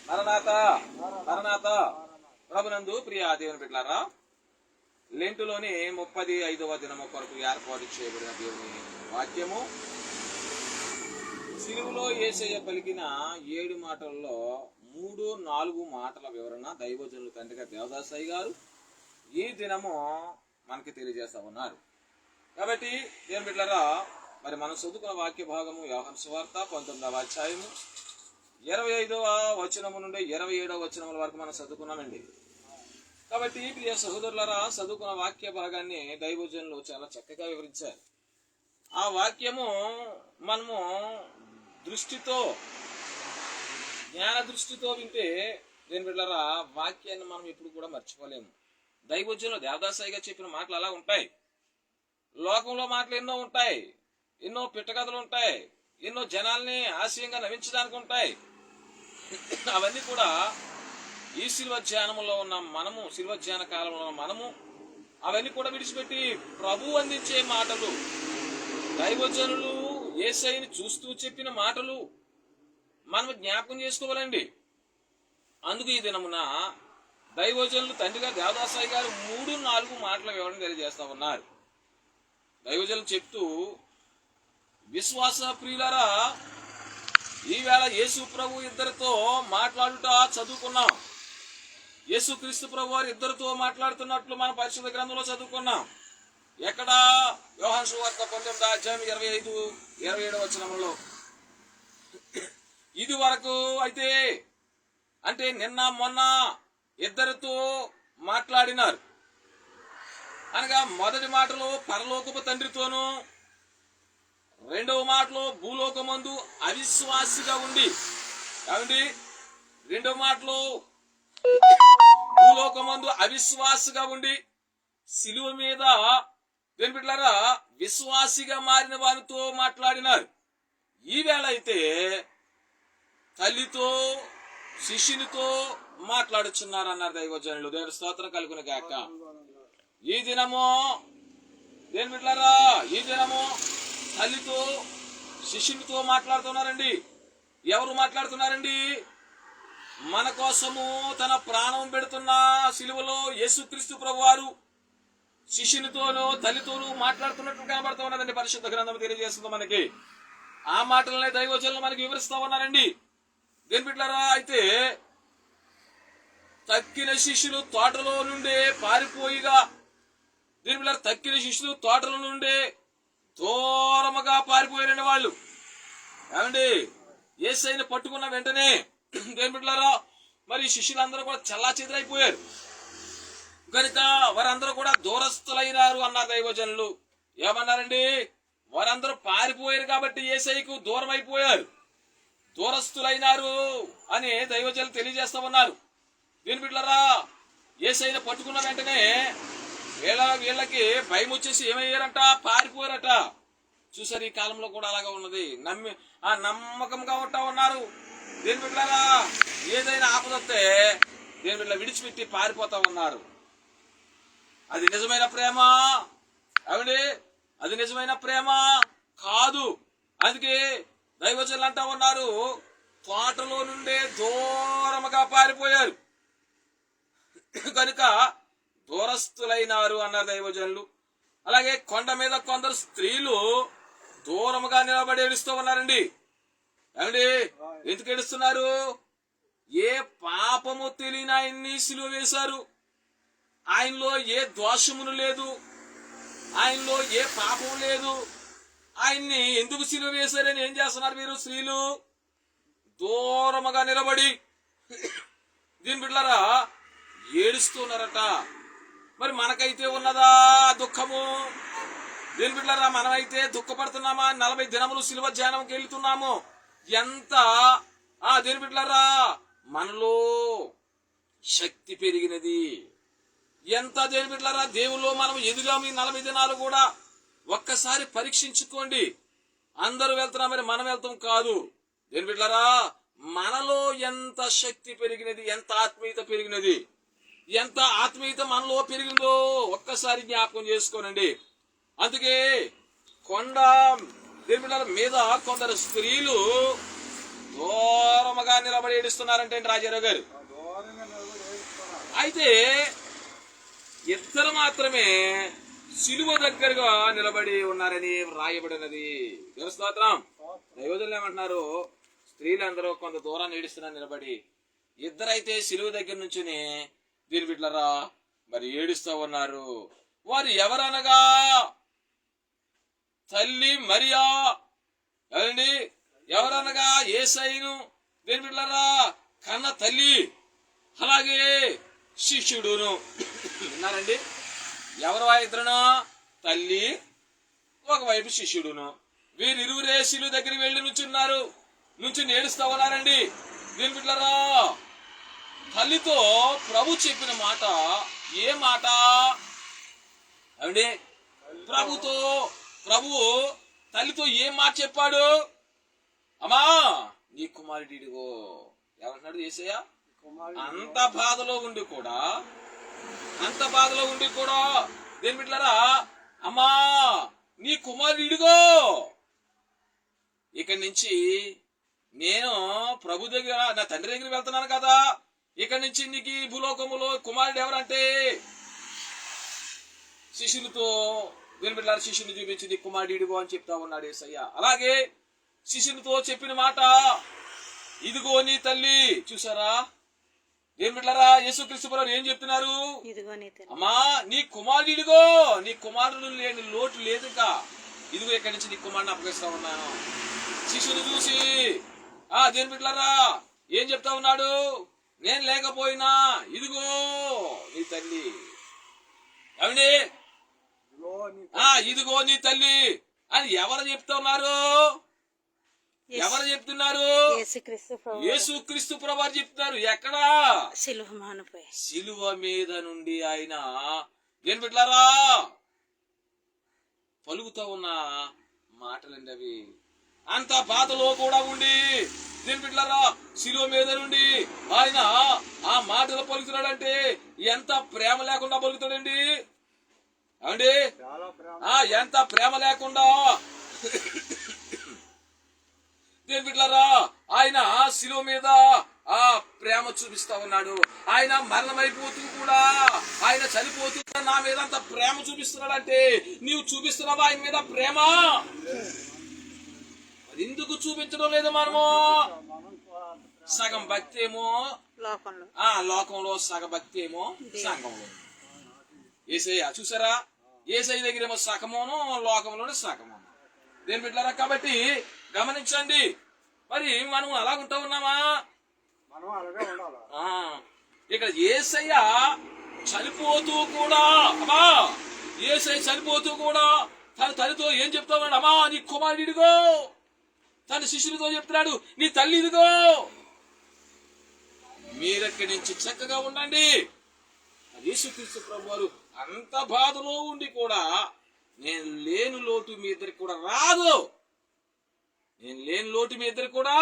మరణాత మరణాత ప్రభునందు ప్రియ దేవుని బిడ్డలారా, లెంటులోని 35వ దినము కొరకు ఏర్పాటు చేయబడిన దేవుని వాక్యము సిలువలో యేసయ్య పలికిన 7 మాటల్లో 3-4 మాటల వివరణ దైవజనులు తండ్రిగా దేవదాసయ్య గారు ఈ దినము మనకి తెలియజేస్తా ఉన్నారు. కాబట్టి దేవుని బిడ్డలారా, మరి మనం చదువుకున్న వాక్య భాగము యోహాను సువార్త 19వ అధ్యాయము 25వ వచనము నుండి 27వ వచనముల వరకు మనం చదువుకున్నామండి. కాబట్టి ప్రియ సహోదరులారా, చదువుకున్న వాక్య భాగాన్ని దైవజనులు చాలా చక్కగా వివరించారు. ఆ వాక్యము మనము జ్ఞాన దృష్టితో వింటే దేని బిడ్డలారా, వాక్యాన్ని మనం ఎప్పుడు కూడా మర్చిపోలేము. దైవజనులు దేవదాసయ్యగా చెప్పిన మాటలు అలా ఉంటాయి. లోకంలో మాటలు ఎన్నో ఉంటాయి, ఎన్నో పిట్టకథలు ఉంటాయి, ఎన్నో జనాల్ని ఆశయంగా నవ్వించడానికి ఉంటాయి. అవన్నీ కూడా ఈ శిల్వ ధ్యానంలో ఉన్న మనము, శిల్వ ధ్యాన కాలంలో ఉన్న మనము అవన్నీ కూడా విడిచిపెట్టి ప్రభు అందించే మాటలు, దైవజనులు యేసయ్యని చూస్తూ చెప్పిన మాటలు మనం జ్ఞాపకం చేసుకోవాలండి. అందుకు ఈ దినమున దైవజనులు తండ్రిగా దేవదాసయ్య గారు 3-4 మాటల వివరణ తెలియజేస్తా ఉన్నారు. దైవజనులు చెప్తూ, విశ్వాస ప్రియులారా, ఈవేళ యేసు ప్రభు ఇద్దరితో మాట్లాడుట చదువుకున్నాం. యేసు క్రీస్తు ప్రభు వారు ఇద్దరితో మాట్లాడుతున్నట్లు మన పరిశుద్ధ గ్రంథంలో చదువుకున్నాం. ఎక్కడ? యోహాను సువార్త 19వ అధ్యాయం 25-27 వచనములో. ఇది వరకు అయితే అంటే నిన్న మొన్న ఇద్దరితో మాట్లాడినారు అనగా, మొదటి మాటలో పరలోకపు తండ్రితోనూ, రెండవ మాటలో భూలోకమందు అవిశ్వాసిగా ఉండి, కాబట్టి రెండవ మాటలో భూలోకమందు అవిశ్వాసిగా ఉండి సిలువ మీద దేని బిడ్డలారా విశ్వాసిగా మారిన వారితో మాట్లాడినారు. ఈవేళ అయితే తల్లితో శిష్యునితో మాట్లాడుచున్నారు అన్నారు దైవజనులు. దేవుని స్తోత్రం కలుగును గాక. ఈ దినము దేని బిడ్డలారా, ఈ దినము తల్లితో శిష్యునితో మాట్లాడుతున్నారండి. ఎవరు మాట్లాడుతున్నారండి? మన కోసము తన ప్రాణం పెడుతున్న సిలువలో యేసుక్రీస్తు ప్రభువారు శిష్యునితోనూ తల్లితోనూ మాట్లాడుతున్నట్టు కనబడుతూ ఉన్నదండి. పరిశుద్ధ గ్రంథం తెలియజేస్తుంది మనకి. ఆ మాటలనే దైవజనులు మనకి వివరిస్తా ఉన్నారండి. దేని బిడ్డలారా, అయితే తక్కిన శిష్యులు తోటలో నుండే పారిపోయిగా, దేని బిడ్డలారా, తక్కిన శిష్యులు తోటల నుండే దూరముగా పారిపోయారండి వాళ్ళు. ఏమండి, యేసయ్యని పట్టుకున్న వెంటనే దేని బిడ్డలారా, మరి శిష్యులందరూ కూడా చల్లాచెదరైపోయారు కనుక వారందరూ కూడా దూరస్తులైనారు అన్నారు దైవజనులు. ఏమన్నారండి? వారందరూ పారిపోయారు కాబట్టి యేసయ్యకు దూరం అయిపోయారు, దూరస్తులైనారు అని దైవజనులు తెలియజేస్తా ఉన్నారు. దేని బిడ్డలారా, యేసయ్యని పట్టుకున్న వెంటనే వీళ్ళకి భయం వచ్చేసి ఏమయ్యారంట? పారిపోయారట. చూసారు, ఈ కాలంలో కూడా అలాగా ఉన్నది. నమ్మకంగా ఉంటా ఉన్నారు. దేని బిడ్డలారా, ఏదైనా ఆపదొస్తే దేని బిడ్డల విడిచిపెట్టి పారిపోతా ఉన్నారు. అది నిజమైన ప్రేమ? అవునండి, అది నిజమైన ప్రేమ కాదు. అందుకే దైవజనులు అంటా ఉన్నారు, తోటలో నుండే దూరముగా పారిపోయారు కనుక దూరస్తులైనారు అన్నారు దైవజనులు. అలాగే కొండ మీద కొందరు స్త్రీలు దూరముగా నిలబడి ఏడుస్తూ ఉన్నారండి. ఏమండి, ఎందుకు ఏడుస్తున్నారు? ఏ పాపము తెలియని ఆయన్ని సిలువ వేశారు. ఆయనలో ఏ దోషమును లేదు, ఆయనలో ఏ పాపము లేదు. ఆయన్ని ఎందుకు సిలువ వేశారని ఏం చేస్తున్నారు మీరు? స్త్రీలు దూరముగా నిలబడి దీని బిడ్డలారా ఏడుస్తున్నారట. మరి మనకైతే ఉన్నదా దుఃఖము? దీని బిడ్డలారా, మనమైతే దుఃఖపడుతున్నామా? 40 దినములు సిలువ ధ్యానంకి వెళ్తున్నాము. ఎంత దేని బిడ్డలారా మనలో శక్తి పెరిగినది, ఎంత దేని బిడ్డలారా దేవుల్లో మనం ఎదుగాము. 40 దినాలు కూడా ఒక్కసారి పరీక్షించుకోండి. అందరూ వెళ్తున్నామని మనం వెళ్తాం కాదు. దేని బిడ్డలారా, మనలో ఎంత శక్తి పెరిగినది, ఎంత ఆత్మీయత పెరిగినది, ఎంత ఆత్మీయత మనలో పెరిగిందో ఒక్కసారి జ్ఞాపకం చేసుకోనండి. అందుకే కొండ మీద కొందరు స్త్రీలు దూరముగా నిలబడి ఏడుస్తున్నారంటే రాజారావు గారు. అయితే ఇద్దరు మాత్రమే సిలువ దగ్గరగా నిలబడి ఉన్నారని రాయబడినది. స్తోత్రం. దైవజనులు ఏమంటున్నారు? స్త్రీలందరూ కొంత దూరాన్ని ఏడుస్తున్నారు నిలబడి. ఇద్దరైతే సిలువ దగ్గర నుంచుని దీని బిడ్డలరా మరి ఏడుస్తూ ఉన్నారు. వారు ఎవరనగా తల్లి మరియా. ఎవరండి? ఎవరనగా యేసయ్యను దీని బిడ్డలరా కన్న తల్లి, అలాగే శిష్యుడును. విన్నారండి? ఎవరు ఇద్దరును? తల్లి, ఒకవైపు శిష్యుడును. వీరిరువురే సిలువ దగ్గరికి వెళ్లి నుంచున్నారు. నుంచి ఏడుస్తా ఉన్నారండి. దీని బిడ్డలరా తల్లితో ప్రభు చెప్పిన మాట ఏ మాట అండి? ప్రభువు తల్లితో ఏం మాట చెప్పాడు? అమ్మా నీ కుమారుడు ఇడిగో. ఏమంటున్నాడు యేసయ్య? అంత బాధలో ఉండి కూడా దేని బిడ్డలారా అమ్మా నీ కుమారుడు ఇడిగో. ఇక్కడి నుంచి నేను ప్రభు దగ్గర నా తండ్రి దగ్గర వెళ్తున్నాను కదా. ఇక్కడి నుంచి నీకు భూలోకములో కుమారుడు ఎవరంటే శిష్యులతో దేని బిడ్డలారా శిష్యుని చూపించి నీ కుమారుడు ఇడిగో అని చెప్తా ఉన్నాడు యేసయ్య. అలాగే శిష్యులతో చెప్పిన మాట ఇదిగో నీ తల్లి. చూసారా ఏం బిడ్డలారా? యేసుక్రీస్తు ప్రభువు ఏం చెప్తున్నారు? అమ్మా నీ కుమారుడు ఇదిగో. నీ కుమారుడు లేని లోటు లేదుగా. ఇదిగో ఇక్కడి నుంచి నీ కుమారుని అప్పగిస్తా ఉన్నాను. శిష్యుని చూసి దేని బిడ్డలారా ఏం చెప్తా ఉన్నాడు? నేను లేకపోయినా ఇదిగో నీ తల్లి. ఏమండి? ఇదిగో నీ తల్లి అని ఎవరు చెప్తా ఉన్నారు? ఎవరు చెప్తున్నారు? యేసుక్రీస్తు ప్రభువు చెప్తున్నారు. ఎక్కడా? సిలువ మీద నుండి ఆయన ఏం బిడ్డలారా పలుకుతా ఉన్న మాటలండి అవి. అంత బాధలో కూడా ఉండి దేని బిడ్డలారా సిలువ మీద నుండి ఆయన ఆ మాటలు పలుకుతున్నాడంటే ఎంత ప్రేమ లేకుండా పలుకుతాడండి. అండి ఎంత ప్రేమ లేకుండా దేని బిడ్డలారా ఆయన సిలువ మీద ఆ ప్రేమ చూపిస్తా ఉన్నాడు. ఆయన మరణమైపోతూ కూడా ఆయన చనిపోతూ నా మీద అంత ప్రేమ చూపిస్తున్నాడంటే నీవు చూపిస్తున్నావా ఆయన మీద ప్రేమ? అది ఎందుకు చూపించడం లేదు? మనము సగం భక్తి ఏమో లోకంలో, సగ భక్తి ఏమో సంఘంలో. యేసయ్య చూసారా? యేసయ్య దగ్గరేమో సగమును, లోకంలోనే సగమును. దేని బిడ్డలారా కాబట్టి గమనించండి. మరి మనం అలాగుంటా ఉన్నామా? ఇక్కడ యేసయ్య చనిపోతూ కూడా యేసయ్య చనిపోతూ కూడా తన తల్లితో ఏం చెప్తా ఉన్నాడు? అమ్మా నీ కుమారుడు ఇదిగో. తన శిష్యులతో చెప్తున్నాడు నీ తల్లి ఇదిగో. మీరెక్కడి నుంచి చక్కగా ఉండండి. యేసుక్రీస్తు ప్రభువారు అంత బాధలో ఉండి కూడా నేను లేని లోటు మీ ఇద్దరికి కూడా రాదు, నేను లేని లోటు మీ ఇద్దరికి కూడా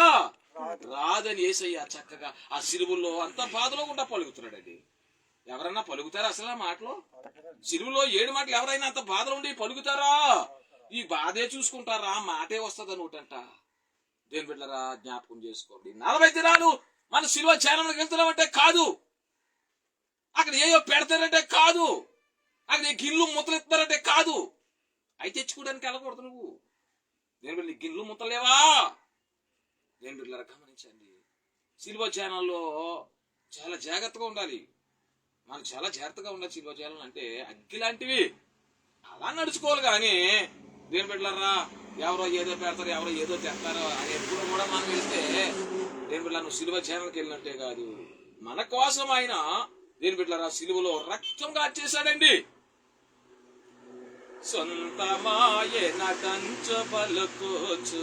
రాదని యేసయ్య చక్కగా ఆ సిలువలో అంత బాధలో కూడా పలుకుతున్నాడండి. ఎవరన్నా పలుకుతారా అసలు ఆ మాటలో? సిలువలో 7 మాటలు ఎవరైనా అంత బాధలో ఉండి పలుకుతారా? ఈ బాధే చూసుకుంటారా? మాటే వస్తుంది నోటంట. దేని బిడ్డలారా జ్ఞాపకం చేసుకోండి. 40 దినాలు మన సిలువ ఛానల్కి వెళ్తున్నామంటే కాదు, అక్కడ ఏయో పెడతారంటే కాదు, అక్కడ గిల్లు ముత్తలు ఇస్తారంటే కాదు. అవి తెచ్చుకోవడానికి వెళ్ళకూడదు నువ్వు. దేని బిడ్డ గిల్లు ముత్తలేవా? దేని బిడ్డలారా గమనించండి. సిలువ ఛానల్లో చాలా జాగ్రత్తగా ఉండాలి. మనం చాలా జాగ్రత్తగా ఉండాలి. సిలువ ఛానల్ అంటే అగ్గి లాంటివి, అలా నడుచుకోవాలి. కానీ దేని బిడ్డలారా ఎవరో ఏదో పెడతారు, ఎవరో ఏదో తెస్తారు అని ఎప్పుడు కూడా మనం వెళ్తే దేని బిడ్డలా నువ్వు సిలువ ఛానల్కి వెళ్ళినట్టే కాదు. మన కోసం ఆయన దేని బిడ్డలారా సిలువలో రక్తం కాచేశాడండి. సొంతమాయే నటంచ పలుకోచు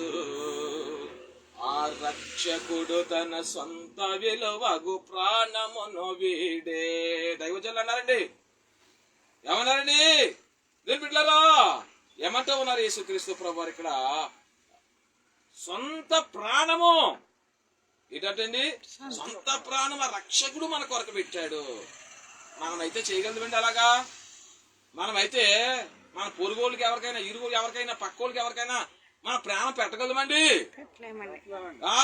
ఆ రక్షకుడు తన సొంత విలువగు ప్రాణమును వీడే. దైవజనులు అన్నారండి. ఏమన్నారండి? దేని బిడ్డలారా ఏమంటూ ఉన్నారు యేసుక్రీస్తు ప్రభువారు ఇక్కడ? సొంత ప్రాణము ఏంటండి? సొంత ప్రాణం ఆ రక్షకుడు మన కొరకు పెట్టాడు. మనమైతే చేయగలదండి అలాగా? మనమైతే మన పొరుగోళ్ళకి ఎవరికైనా, ఇరుగు ఎవరికైనా, పక్కోళ్ళకి ఎవరికైనా మన ప్రాణం పెట్టగలమండి? ఆ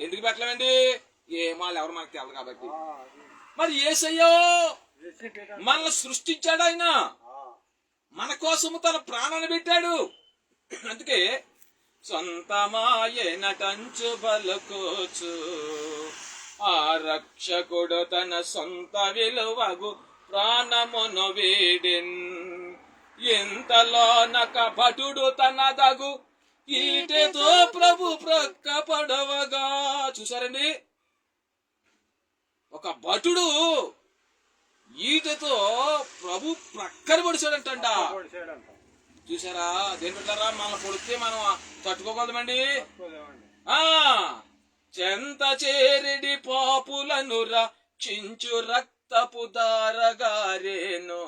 ఎందుకు పెట్టలేమండి? వాళ్ళు ఎవరు మనకు తెలదు కాబట్టి. మరి యేసయ్యో మనల్ని సృష్టించాడు, ఆయన మన కోసము తన ప్రాణాన్ని పెట్టాడు. అందుకే సొంతమాయనటంచు బలకోచు ఆ రక్షకుడు తన సొంత విలువగు ప్రాణమును వీడిన్. ఇంతలోనక భటుడు తనదగు ఈటెతో ప్రభు ప్రక్క పడవగా. చూసారండి, ఒక భటుడు ఈటెతో ప్రభు ప్రక్కన పొడిచాడంట. చూసారా? దేని పెట్టారా? మనల్ని పొడితే మనం తట్టుకోగలమండి? చెంత చేరిడి పాపులను రక్షించు రక్తపు దారగారేను,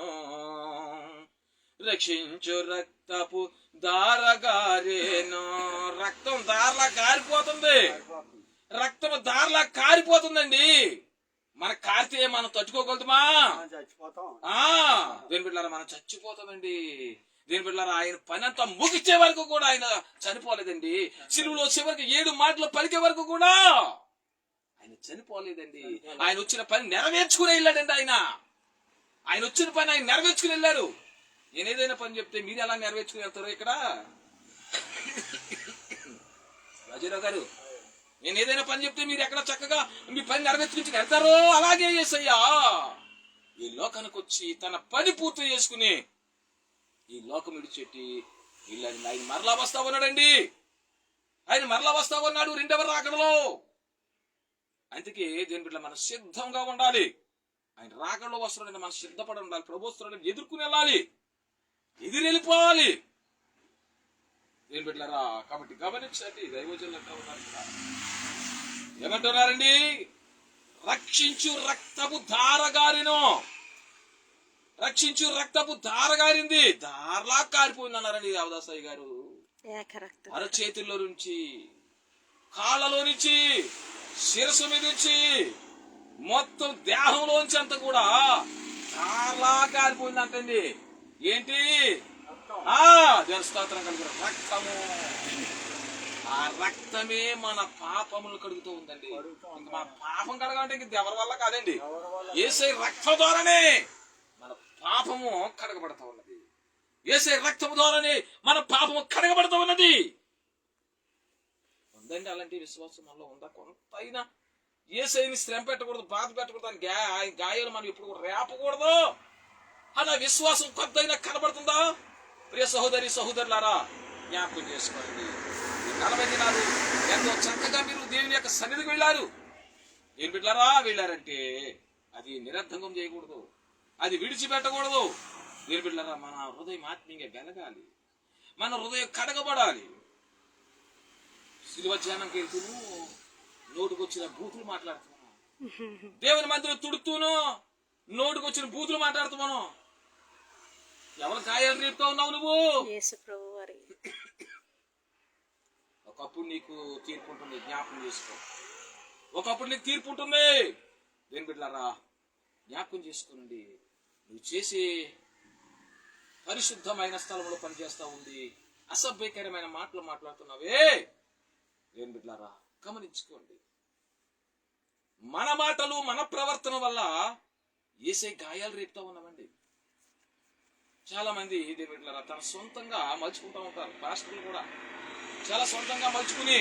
రక్షించు రక్తపు దారగారేను. రక్తం దారలా కారిపోతుంది, రక్తం దారలా కారిపోతుందండి. మన కారితే మనం తట్టుకోగలుగుతామా? దేని బిడ్డలారా, మనం చచ్చిపోతామండి. దేని బిడ్డలారా, ఆయన పని అంతా ముగిచ్చే వరకు కూడా ఆయన చనిపోలేదండి. సిలువలో చివరికి 7 మాటలు పలికే వరకు కూడా ఆయన చనిపోలేదండి. ఆయన వచ్చిన పని నెరవేర్చుకుని వెళ్ళాడండి. ఆయన వచ్చిన పని ఆయన నెరవేర్చుకుని వెళ్ళాడు. నేను ఏదైనా పని చెప్తే మీరు ఎలా నెరవేర్చుకుని వెళ్తారో ఇక్కడ రాజారావు గారు, నేను ఏదైనా పని చెప్తే మీరు ఎక్కడ చక్కగా మీ పని నెరవేర్చుకుని వెళ్తారో అలాగే యేసయ్యా ఈ లోకానికి వచ్చి తన పని పూర్తి చేసుకుని ఈ లోకం విడిచెట్టి వీళ్ళని ఆయన మరలా వస్తా ఉన్నాడండి. ఆయన మరలా వస్తా ఉన్నాడు 2వ రాకడలో. అందుకే దేని బిడ్డ మనం సిద్ధంగా ఉండాలి. ఆయన రాకడలో వస్తున్నాడని మనం సిద్ధపడి ఉండాలి. ప్రభు వస్తున్నాడని ఎదుర్కొని వెళ్ళాలి, ఎదురెళ్ళిపోవాలి. దేని బిడ్డలారా, కాబట్టి గమనించండి, దైవజనులు అంటూ ఉన్నారు, ఏమంటున్నారండి? రక్షించు రక్తపు ధారగారిను, రక్షించు రక్తపు ధారగారింది, దారలా కారిపోయింది అన్నారండి దేవదాసయ్య గారు. అరచేతుల్లో నుంచి, కాళ్ళలో నుంచి, శిరస్సు మీద నుంచి, మొత్తం దేహంలోంచి అంతా కూడా దారలా కారిపోయింది అంటండి. ఏంటి? దేవుని స్తోత్రం కలిగిన రక్తము. ఆ రక్తమే మన పాపములు కడుగుతూ ఉందండి. ఇంకా మన పాపం కడగాలంటే ఇంక ఎవరి వల్ల కాదండి, యేసయ్య రక్తం ద్వారానే మన పాపము కడగబడతా ఉన్నది. యేసయ్య రక్తము ద్వారానే మన పాపము కడగబడతా ఉన్నది. ఉందండి అలాంటి విశ్వాసం మనలో ఉందా? కొంతైనా యేసయ్యని శ్రమ పెట్టకూడదు, బాధ పెట్టకూడదు, ఆయన గాయాలు మనం ఎప్పుడు రేపకూడదు అన్న విశ్వాసం కొంతైనా కనబడుతుందా? ప్రియ సహోదరి సహోదరులారా, జ్ఞాపకం చేసుకోండి. 40 దినాలు ఎంతో చక్కగా మీరు దేవుని యొక్క సన్నిధికి వెళ్ళారు. ఏం బిడ్డలారా వెళ్ళారంటే అది నిరర్ధకం చేయకూడదు, అది విడిచిపెట్టకూడదు. దేని బిడ్డలారా, మన హృదయం ఆత్మీయంగా వెలగాలి, మన హృదయం కడగబడాలి. శిలువ ధ్యానంకి వెళ్తూను నోటుకొచ్చిన బూతులు మాట్లాడుతున్నాను, దేవుని మందిరం తుడుతూను నోటుకొచ్చిన బూతులు మాట్లాడుతున్నాను. ఎవరు గాయాలు రేపుతా ఉన్నావు నువ్వు? ఒకప్పుడు నీకు తీర్పు ఉంటుంది, జ్ఞాపకం చేసుకో. ఒకప్పుడు నీకు తీర్పు ఉంటుంది. దేని బిడ్డలారా, జ్ఞాపకం చేసుకోనండి. నువ్వు చేసే పరిశుద్ధమైన స్థలంలో పనిచేస్తా ఉంది, అసభ్యకరమైన మాటలు మాట్లాడుతున్నావే. దేని బిడ్డలారా, గమనించుకోండి. మన మాటలు మన ప్రవర్తన వల్ల యేసయ్య గాయాలు రేపుతా ఉన్నామండి. చాలా మంది దేని బిడ్డలారా తన సొంతంగా మలుచుకుంటా ఉంటారు. పాస్టర్లు కూడా చాలా సొంతంగా మలుచుకుని,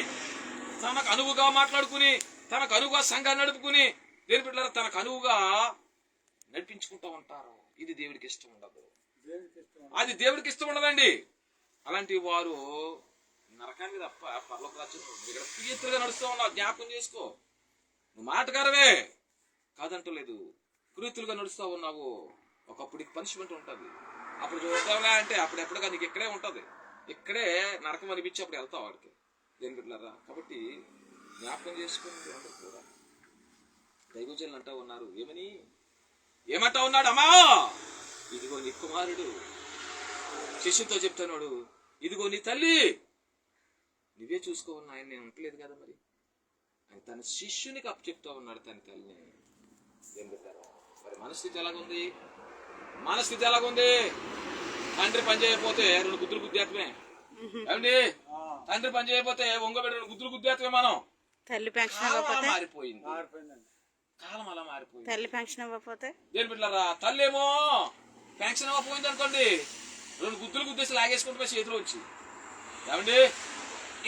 తనకు అనువుగా మాట్లాడుకుని, తనకు అనువుగా సంఘాన్ని నడుపుకుని, దేని బిడ్డలారా తనకు అనువుగా నడిపించుకుంటూ ఉంటారు. ఇది దేవుడికి ఇష్టం ఉండదు, అది దేవుడికి ఇష్టం ఉండదండి. అలాంటి వారు నరకానికి తప్ప పరలోక రాజ్యం. ఇక్కడ కుయత్తులుగా నడుస్తూ ఉన్నావు, జ్ఞాపకం చేసుకో. నువ్వు మాటగారవే కాదంటలేదు, కురీతులుగా నడుస్తూ ఉన్నావు. ఒకప్పుడు పనిష్మెంట్ ఉంటుంది, అప్పుడు చూద్దాంలే అంటే అప్పుడు ఎప్పుడుగా నీకు ఇక్కడే ఉంటది, ఇక్కడే నరకం అనిపించి అప్పుడు వెళ్తావు వాడికి. దేని బిడ్డలారా, కాబట్టి జ్ఞాపకం చేసుకోండి. అందరూ కూడా దైవజనులు అంటూ ఉన్నారు, ఏమంటా ఉన్నాడు? అమ్మా, ఇదిగో నీ కుమారుడు. శిష్యుతో చెప్తున్నాడు, ఇదిగో నీ తల్లి, నువ్వే చూసుకోవాలి. ఆయన నేను ఉంటలేదు కదా, మరి ఆయన తన శిష్యునికి అప్పు చెప్తా ఉన్నాడు తన తల్లిని. ఏం పెట్టారు మరి? మనస్థితి ఎలాగుంది? మనస్థితి ఎలాగుంది? తండ్రి పని చేయకపోతే 2 గుద్దులు గుద్దేటమే. ఏమండి తండ్రి పని చేయకపోతే ఒంగబెట్టిన గుద్దులు గుద్దేస్తే మనం తల్లి పెన్షన్ కాలం అలా ఇవ్వకపోతే మారిపోయింది. కాలం అలా మారిపోయింది. తల్లి పెన్షన్ ఇవ్వకపోతే దేని బిడ్డలారా తల్లి ఏమో పెన్షన్ ఇవ్వకపోయింది అనుకోండి, 2 గుద్దులు గుద్దేసి లాగేసుకుంటే చేతిలో వచ్చి. ఏమండి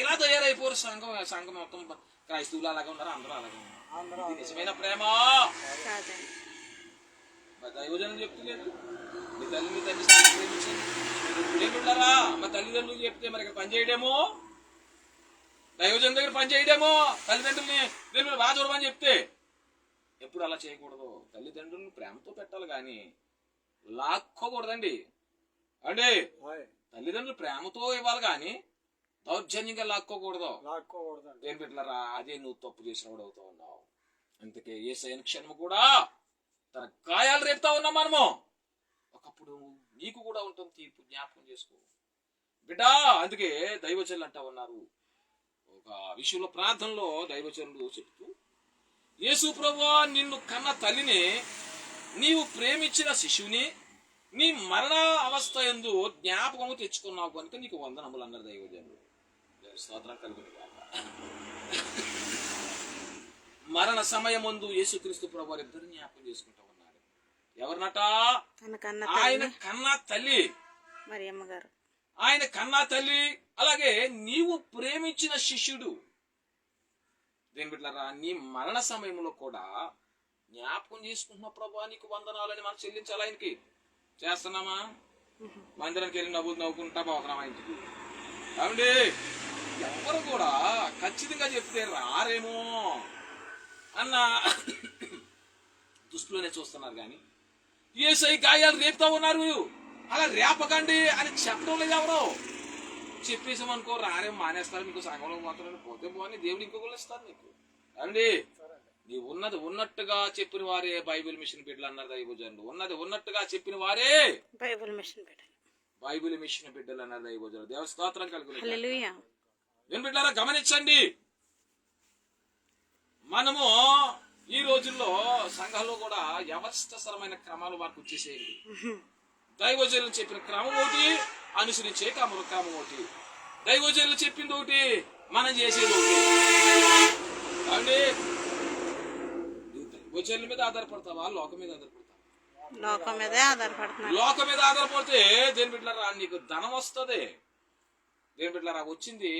ఇలా తయారైపోరు సంఘం మొత్తం. క్రైస్తవులు అలాగే ఉన్నారు, అందరూ అలాగే ఉన్నారు. ఇది నిజమైన ప్రేమ. కాదండి. దైవజనం చెప్తలేదు మీ తల్లి మీ తండ్రి ప్రేమించండి. ఏమిటారా మా తల్లిదండ్రులు చెప్తే మరి ఇక్కడ పని చేయడేమో, దైవజనం దగ్గర పని చేయడేమో, తల్లిదండ్రుల్ని దీని మీద బాగా చూడమని చెప్తే. ఎప్పుడు అలా చేయకూడదు. తల్లిదండ్రులను ప్రేమతో పెట్టాలి కానీ లాక్కోకూడదండి. అంటే తల్లిదండ్రులు ప్రేమతో ఇవ్వాలి కానీ దౌర్జన్యంగా లాక్కోకూడదు. ఏం పెట్టారా అదే నువ్వు తప్పు చేసినవాడు అవుతా ఉన్నావు. అందుకే యేసయ్య క్షణము కూడా తన గాయాలు రేపుతా ఉన్నాం మనము. ఒకప్పుడు నీకు కూడా ఉంటుంది తీర్పు, జ్ఞాపకం చేసుకో బిడ్డా. అందుకే దైవచనులు అంటా ఉన్నారు ఒక విషయంలో, ప్రార్థనలో దైవచనులు చెప్తూ, యేసు ప్రభువా నిన్ను కన్న తల్లిని, నీవు ప్రేమించిన శిశువుని నీ మరణ అవస్థ యందు జ్ఞాపకము తెచ్చుకున్నావు కనుక నీకు వందనములు అన్నారు దైవజనులు. స్తోత్రం కలుగును గాక. మరణ సమయమందు యేసుక్రీస్తు ప్రభువు ఇద్దరు జ్ఞాపకం చేసుకుంటూ ఉన్నారు. ఎవరినట? ఆయన కన్నా తల్లి మరియమ్మ గారు, ఆయన కన్నా తల్లి. అలాగే నీవు ప్రేమించిన శిష్యుడు. దేని బిడ్డలారా నీ మరణ సమయంలో కూడా జ్ఞాపకం చేసుకుంటున్న ప్రభువా నీకు వందనాలని మనం చెల్లించాలి. ఆయనకి చేస్తున్నామా? మందిరానికి వెళ్ళి నవ్వుకుంటా పోతున్నాం ఇంటికి. కాబట్టి ఎవరు కూడా ఖచ్చితంగా చెప్తే రారేమో అన్న దృష్టిలోనే చూస్తున్నారు కానీ యేసయ్య గాయాలు రేపుతా ఉన్నారు. అలా రేపకండి అని చెప్పడం లేదు ఎవరు. చెప్పేసామనుకో రారేమో మానేస్తారు, మీకు సగంలో పోతారని పోతే పోని దేవుడు ఇంకొకళ్ళు ఇస్తారు నీకు. అండి నీ ఉన్నది ఉన్నట్టుగా చెప్పిన వారే బైబిల్ మిషన్ బిడ్డలు అన్నారు దైవజనులు. ఉన్నది ఉన్నట్టుగా చెప్పిన వారే బైబిల్ మిషన్ బిడ్డలు, బైబిల్ మిషన్ బిడ్డలు అన్నారు దైవజనులు. దేవ స్తోత్రం కలుగుతుంది. హల్లెలూయా. నేను బిడ్డలారా గమనించండి, మనము ఈ రోజుల్లో సంఘాల్లో కూడా వ్యవస్థరమైన క్రమాలు వారికి వచ్చేసేయండి. దైవజనులు చెప్పిన క్రమం ఒకటి, అనుసరించే క్రమం ఒకటి. దైవజనులు చెప్పింది ఒకటి, మనం చేసేది ఒకటి. అంటే దైవజనుల మీద ఆధారపడతావా, లోకం మీద ఆధారపడతావా? లోకం మీదే ఆధారపడుతున్నా. లోకం మీద ఆధారపడితే దేని బిడ్డలారా నీకు ధనం వస్తుంది. దేని బిడ్డలారా వచ్చింది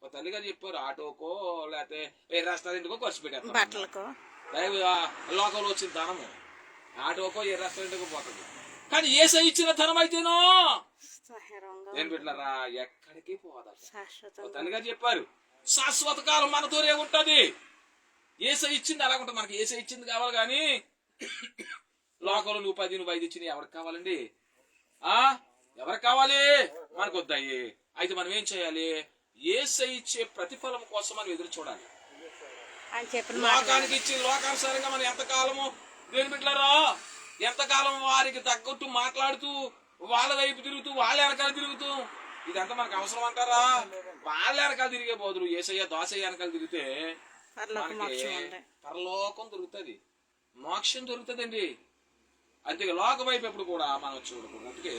ఒక తల్లిగా చెప్పారు, ఆటోకో లేకపోతే రెస్టారెంట్కో ఖర్చు పెట్టేస్తారు, బట్టలకో. లోకంలో వచ్చిన ధనము ఆటోకో ఏ రెస్టారెంట్కో పోతుంది. కానీ యేసయ్య ఇచ్చిన ధనం అయితేనో దేని బిడ్డలారా ఎక్కడికి పోదా. తల్లిగా చెప్పారు శాశ్వత కాలం మనతోనే ఉంటది. యేసయ్య ఇచ్చింది అలాగుంటుంది. మనకి యేసయ్య ఇచ్చింది కావాలి కానీ లోకంలో నువ్వు 10 నువ్వు 5 ఇచ్చింది ఎవరికి కావాలండి? ఎవరికి కావాలి? మనకు వద్దాయి. అయితే మనం ఏం చేయాలి? యేసయ్య ఇచ్చే ప్రతిఫలం కోసం మనం ఎదురు చూడాలి. లోకానికి ఇచ్చి లోకానుసారంగా మనం ఎంతకాలము దేని బిడ్డలారా ఎంతకాలం వారికి తగ్గట్టు మాట్లాడుతూ వాళ్ళ వైపు తిరుగుతూ వాళ్ళ వెనకాల తిరుగుతూ ఇదంతా మనకు అవసరం అంటారా? వాళ్ళ వెనకాల తిరిగే బదులు యేసయ్య దోసయ్య వెనకాల తిరిగితే మనకి పరలోకం దొరుకుతుంది, మోక్షం దొరుకుతుందండి. అంతే లోక వైపు ఎప్పుడు కూడా మనం చూడకూడదు. అందుకే